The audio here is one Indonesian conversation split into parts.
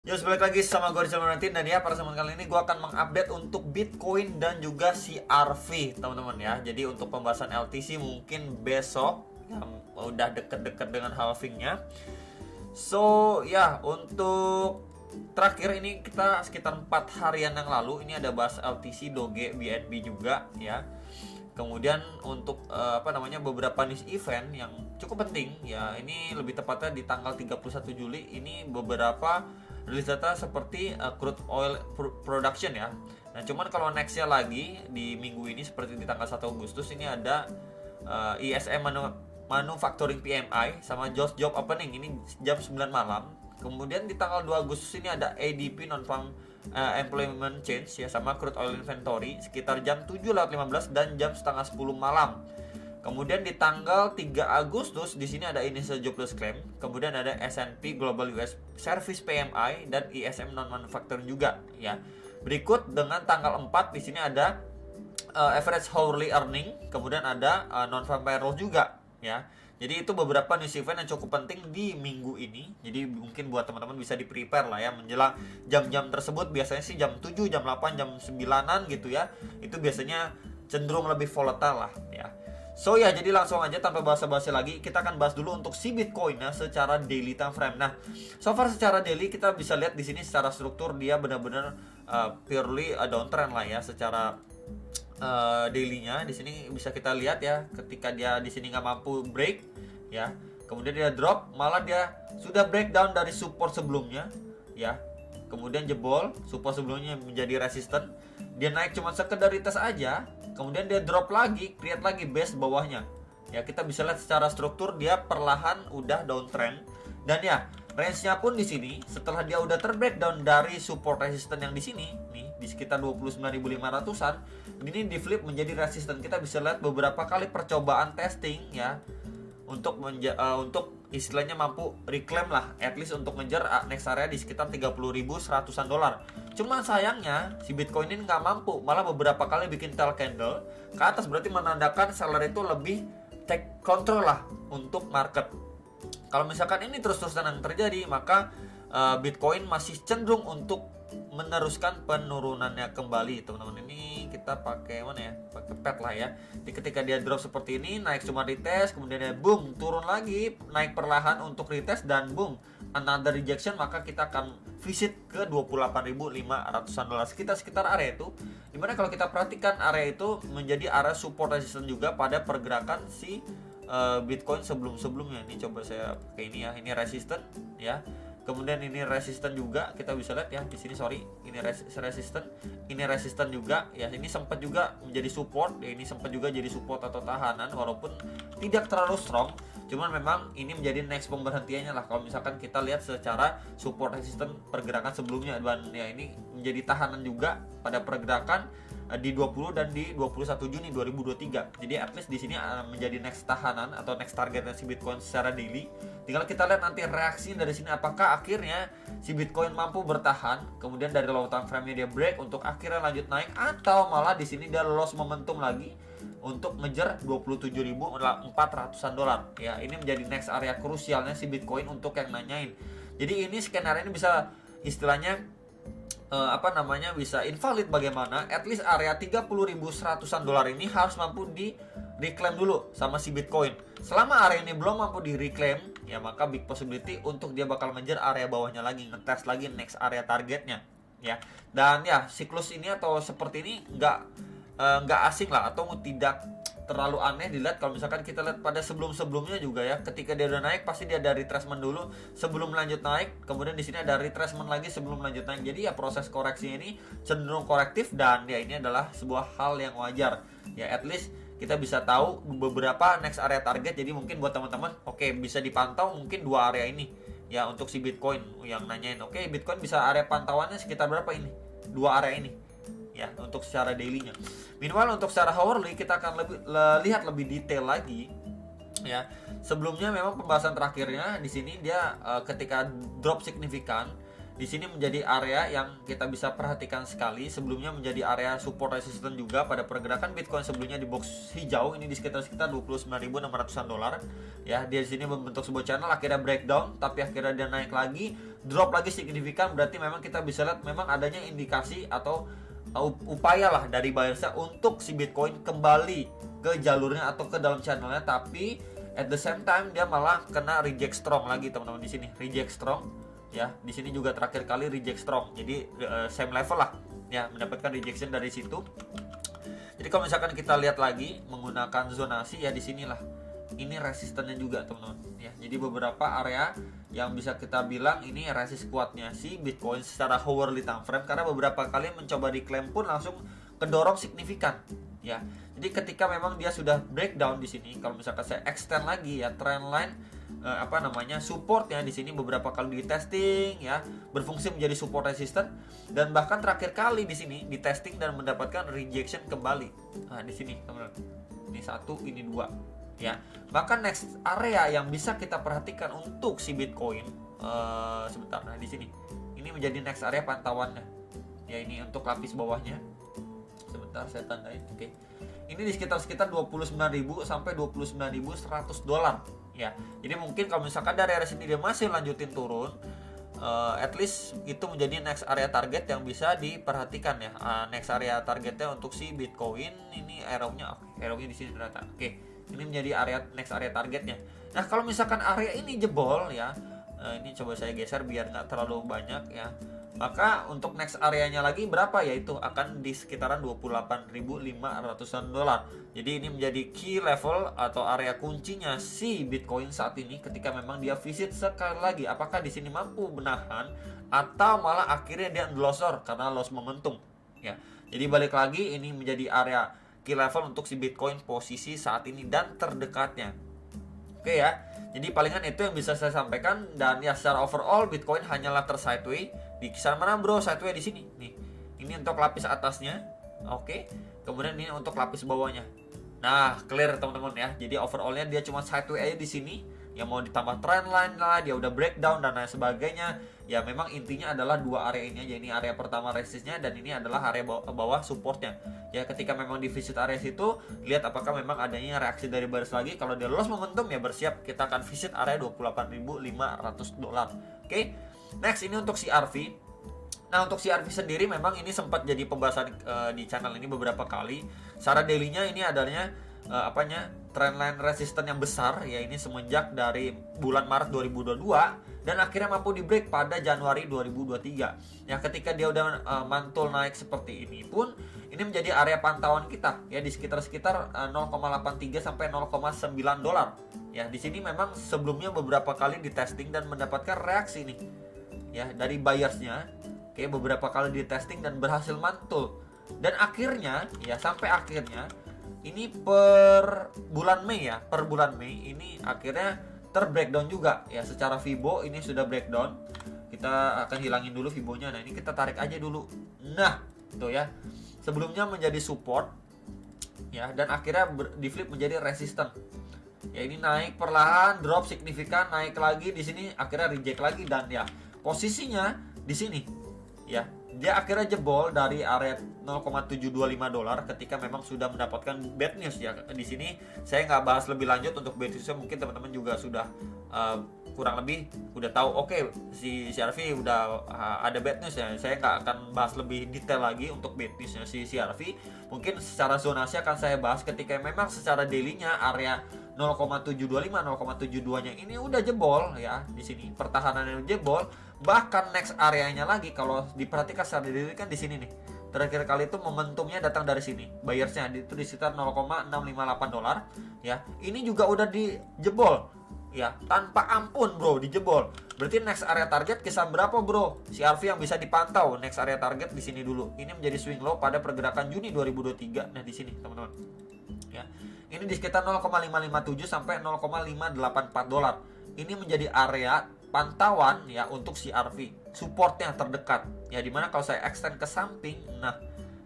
Yo, balik lagi sama gue Rizal Nanti. Dan ya, pada kesempatan kali ini gue akan mengupdate untuk Bitcoin dan juga CRV, teman-teman ya. Jadi untuk pembahasan LTC mungkin besok, yang udah deket-deket dengan halvingnya. So ya, untuk terakhir ini kita sekitar 4 harian yang lalu ini ada bahas LTC, Doge, BNB juga ya. Kemudian untuk beberapa news event yang cukup penting ya, ini lebih tepatnya di tanggal 31 Juli ini beberapa rilis data seperti crude oil production ya. Nah, cuman kalau nextnya lagi di minggu ini seperti di tanggal 1 Agustus ini ada ISM Manufacturing PMI sama Job Opening ini jam 9 malam. Kemudian di tanggal 2 Agustus ini ada ADP non-farm employment change ya, sama crude oil inventory sekitar jam 7:15 dan jam setengah 10 malam. Kemudian di tanggal 3 Agustus di sini ada initial jobless claim, kemudian ada S&P Global US Service PMI dan ISM non manufacturing juga ya. Berikut dengan tanggal 4 di sini ada average hourly earning, kemudian ada non farm payroll juga ya. Jadi itu beberapa news event yang cukup penting di minggu ini. Jadi mungkin buat teman-teman bisa di-prepare lah ya menjelang jam-jam tersebut. Biasanya sih jam 7, jam 8, jam 9-an gitu ya. Itu biasanya cenderung lebih volatile lah ya. So ya, jadi langsung aja tanpa basa-basi lagi, kita akan bahas dulu untuk si Bitcoin ya secara daily time frame. Nah, so far secara daily kita bisa lihat di sini secara struktur dia benar-benar purely downtrend lah ya secara dailynya. Di sini bisa kita lihat ya, ketika dia di sini nggak mampu break ya, kemudian dia drop, malah dia sudah breakdown dari support sebelumnya ya, kemudian jebol support sebelumnya menjadi resisten, dia naik cuma sekedar tes aja, kemudian dia drop lagi, create lagi base bawahnya ya. Kita bisa lihat secara struktur dia perlahan udah downtrend, dan ya range-nya pun di sini setelah dia udah terbreakdown dari support resisten yang di sini nih di sekitar 29.500-an, ini di flip menjadi resisten. Kita bisa lihat beberapa kali percobaan testing ya untuk istilahnya mampu reclaim lah, at least untuk ngejar next area di sekitar 30.100-an dolar. Cuman sayangnya si Bitcoin ini nggak mampu, malah beberapa kali bikin tail candle ke atas, berarti menandakan seller itu lebih take control lah untuk market. Kalau misalkan ini terus-terusan yang terjadi, maka Bitcoin masih cenderung untuk meneruskan penurunannya kembali, teman-teman. Ini kita pakai mana ya? Pakai pet lah ya. Jadi ketika dia drop seperti ini, naik cuma retest, kemudian dia boom, turun lagi, naik perlahan untuk retest dan boom, another rejection, maka kita akan visit ke 28.500-an dolar, sekitar area itu. Dimana kalau kita perhatikan area itu menjadi area support resistance juga pada pergerakan si Bitcoin sebelum-sebelumnya. Ini coba saya pakai ini ya, ini resisten ya. Kemudian ini resisten juga, kita bisa lihat ya di sini, ini resisten, ini resisten juga ya. Ini sempat juga menjadi support ya, ini sempat juga jadi support atau tahanan walaupun tidak terlalu strong. Cuman memang ini menjadi next pemberhentiannya lah kalau misalkan kita lihat secara support resisten pergerakan sebelumnya, dan ya ini menjadi tahanan juga pada pergerakan di 20 dan di 21 Juni 2023. Jadi at least di sini menjadi next tahanan atau next targetnya si Bitcoin secara daily. Tinggal kita lihat nanti reaksinya dari sini, apakah akhirnya si Bitcoin mampu bertahan, kemudian dari low time frame-nya dia break untuk akhirnya lanjut naik, atau malah di sini dia loss momentum lagi untuk ngejar 27.400-an dolar. Ya, ini menjadi next area krusialnya si Bitcoin untuk yang nanyain. Jadi ini skenario ini bisa istilahnya bisa invalid. Bagaimana at least area 30.100-an dolar ini harus mampu di reclaim dulu sama si Bitcoin. Selama area ini belum mampu di reclaim ya, maka big possibility untuk dia bakal ngejar area bawahnya lagi, ngetes lagi next area targetnya ya. Dan ya siklus ini atau seperti ini nggak asing lah, atau tidak terlalu aneh dilihat kalau misalkan kita lihat pada sebelum-sebelumnya juga ya. Ketika dia udah naik pasti dia ada retracement dulu sebelum lanjut naik, kemudian di sini ada retracement lagi sebelum lanjut naik. Jadi ya proses koreksi ini cenderung korektif, dan ya ini adalah sebuah hal yang wajar ya. At least kita bisa tahu beberapa next area target. Jadi mungkin buat teman-teman bisa dipantau mungkin dua area ini ya untuk si Bitcoin yang nanyain. Bitcoin bisa area pantauannya sekitar berapa ini? Dua area ini ya untuk secara dailynya. Minimal untuk secara hourly kita akan lihat lebih detail lagi ya. Sebelumnya memang pembahasan terakhirnya di sini dia ketika drop signifikan Di sini menjadi area yang kita bisa perhatikan sekali. Sebelumnya menjadi area support resistance juga pada pergerakan Bitcoin sebelumnya di box hijau ini di sekitar 29.600-an dolar. Ya, dia di sini membentuk sebuah channel, akhirnya breakdown, tapi akhirnya dia naik lagi, drop lagi signifikan. Berarti memang kita bisa lihat memang adanya indikasi atau upaya lah dari buyersnya untuk si Bitcoin kembali ke jalurnya atau ke dalam channelnya, tapi at the same time dia malah kena reject strong lagi teman-teman. Di sini reject strong. Ya, di sini juga terakhir kali reject strong. Jadi same level lah ya, mendapatkan rejection dari situ. Jadi kalau misalkan kita lihat lagi menggunakan zonasi ya, di sinilah ini resistennya juga teman-teman ya. Jadi beberapa area yang bisa kita bilang ini resist kuatnya si Bitcoin secara hourly time frame, karena beberapa kali mencoba diklaim pun langsung kedorong signifikan ya. Jadi ketika memang dia sudah breakdown di sini, kalau misalkan saya extend lagi ya trendline supportnya di sini beberapa kali di testing ya, berfungsi menjadi support resistant, dan bahkan terakhir kali di sini di testing dan mendapatkan rejection kembali. Nah, di sini teman-teman. Ini 1, ini 2 ya. Bahkan next area yang bisa kita perhatikan untuk si Bitcoin sebentar. Nah, di sini. Ini menjadi next area pantauannya. Ya, ini untuk lapis bawahnya. Sebentar saya tandain. Oke. Ini di sekitar 29.000 sampai 29.100 dolar. Ya, jadi mungkin kalau misalkan dari area sini dia masih lanjutin turun, at least itu menjadi next area target yang bisa diperhatikan ya. Next area targetnya untuk si Bitcoin ini arrow-nya, arrow-nya di sini ternyata. Oke, ini menjadi area next area targetnya. Nah, kalau misalkan area ini jebol ya, ini coba saya geser biar nggak terlalu banyak ya. Maka untuk next areanya lagi berapa, yaitu akan di sekitaran 28.500-an dolar. Jadi ini menjadi key level atau area kuncinya si Bitcoin saat ini ketika memang dia visit sekali lagi. Apakah di sini mampu menahan atau malah akhirnya dia unloser karena loss momentum ya. Jadi balik lagi ini menjadi area key level untuk si Bitcoin posisi saat ini dan terdekatnya. Oke ya. Jadi palingan itu yang bisa saya sampaikan, dan ya secara overall Bitcoin hanyalah tersideway di kisaran mana bro? Sideway di sini nih. Ini untuk lapis atasnya. Oke. Kemudian ini untuk lapis bawahnya. Nah, clear teman-teman ya. Jadi overallnya dia cuma sideway aja di sini. Yang mau ditambah trendline lah, dia udah breakdown dan lain sebagainya. Ya memang intinya adalah dua area ini aja. Ini area pertama resistnya dan ini adalah area bawah supportnya. Ya ketika memang di visit area situ, lihat apakah memang adanya reaksi dari buyers lagi. Kalau dia loss momentum ya bersiap kita akan visit area 28.500 dolar. Oke. Next ini untuk CRV. Nah, untuk CRV sendiri memang ini sempat jadi pembahasan di channel ini beberapa kali. Secara daily-nya ini adanya trendline resisten yang besar ya, ini semenjak dari bulan Maret 2022 dan akhirnya mampu di break pada Januari 2023. Ya ketika dia udah mantul naik seperti ini pun ini menjadi area pantauan kita ya di sekitar 0,83 sampai 0,9 dolar. Ya di sini memang sebelumnya beberapa kali di testing dan mendapatkan reaksi nih ya dari buyersnya. Oke, beberapa kali di testing dan berhasil mantul. Dan akhirnya ya sampai akhirnya ini per bulan Mei ini akhirnya terbreakdown juga ya secara Fibo. Ini sudah breakdown. Kita akan hilangin dulu Fibonya. Nah, ini kita tarik aja dulu. Nah, itu ya. Sebelumnya menjadi support ya dan akhirnya di flip menjadi resistance. Ya ini naik perlahan, drop signifikan, naik lagi di sini akhirnya reject lagi dan ya posisinya di sini. Ya, dia akhirnya jebol dari area 0,725 dolar ketika memang sudah mendapatkan bad news ya. Di sini saya nggak bahas lebih lanjut untuk bad newsnya, mungkin teman-teman juga sudah kurang lebih udah tahu. Oke, si CRV udah ada bad news ya. Saya nggak akan bahas lebih detail lagi untuk bad newsnya si CRV. Mungkin secara zonasi akan saya bahas ketika memang secara daily-nya area 0,725, 0,72-nya ini udah jebol ya di sini. Pertahanannya jebol, bahkan next areanya lagi kalau diperhatikan secara daily kan di sini nih. Terakhir kali itu momentumnya datang dari sini. Buyersnya itu di sekitar 0,658 dolar ya. Ini juga udah dijebol ya, tanpa ampun bro, dijebol. Berarti next area target kisaran berapa bro? CRV yang bisa dipantau next area target di sini dulu. Ini menjadi swing low pada pergerakan Juni 2023. Nah, di sini teman-teman. Ya. Ini di sekitar 0,557 sampai 0,584 dolar. Ini menjadi area pantauan ya untuk CRV. Supportnya terdekat. Ya dimana kalau saya extend ke samping, nah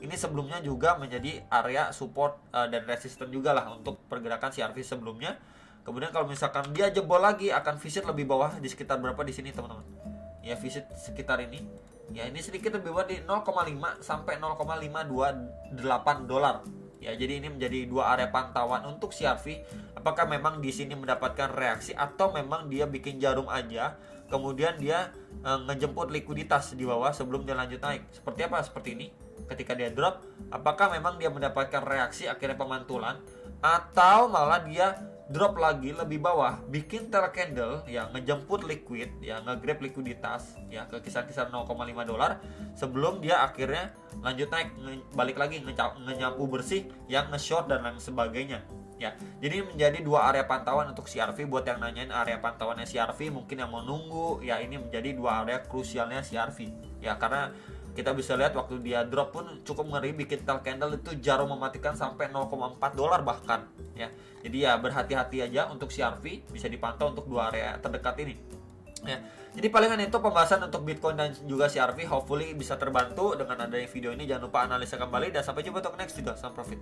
ini sebelumnya juga menjadi area support dan resisten juga lah untuk pergerakan CRV sebelumnya. Kemudian kalau misalkan dia jebol lagi akan visit lebih bawah di sekitar berapa di sini teman-teman. ya visit sekitar ini. Ya ini sedikit lebih bawah di 0,5 sampai 0,528 dolar. Ya jadi ini menjadi dua area pantauan untuk CRV. Apakah memang di sini mendapatkan reaksi atau memang dia bikin jarum aja, kemudian dia ngejemput likuiditas di bawah sebelum dia lanjut naik. Seperti apa? Seperti ini. Ketika dia drop, apakah memang dia mendapatkan reaksi akhirnya pemantulan, atau malah dia drop lagi lebih bawah, bikin tail candle yang ngejemput liquid, ya nge-grab likuiditas ya ke kisar-kisar 0,5 dolar sebelum dia akhirnya lanjut naik, balik lagi ngenyapu bersih yang nge-short dan lain sebagainya. Ya, jadi menjadi dua area pantauan untuk CRV. Buat yang nanyain area pantauannya CRV, mungkin yang mau nunggu, ya ini menjadi dua area krusialnya CRV. Ya, karena kita bisa lihat waktu dia drop pun cukup ngeri, bikin tail candle itu jarum mematikan sampai 0,4 dolar bahkan. Ya, jadi ya berhati-hati aja untuk CRV, bisa dipantau untuk dua area terdekat ini. Ya, jadi palingan itu pembahasan untuk Bitcoin dan juga CRV. Hopefully bisa terbantu dengan adanya video ini. Jangan lupa analisa kembali dan sampai jumpa untuk next video. Salam profit.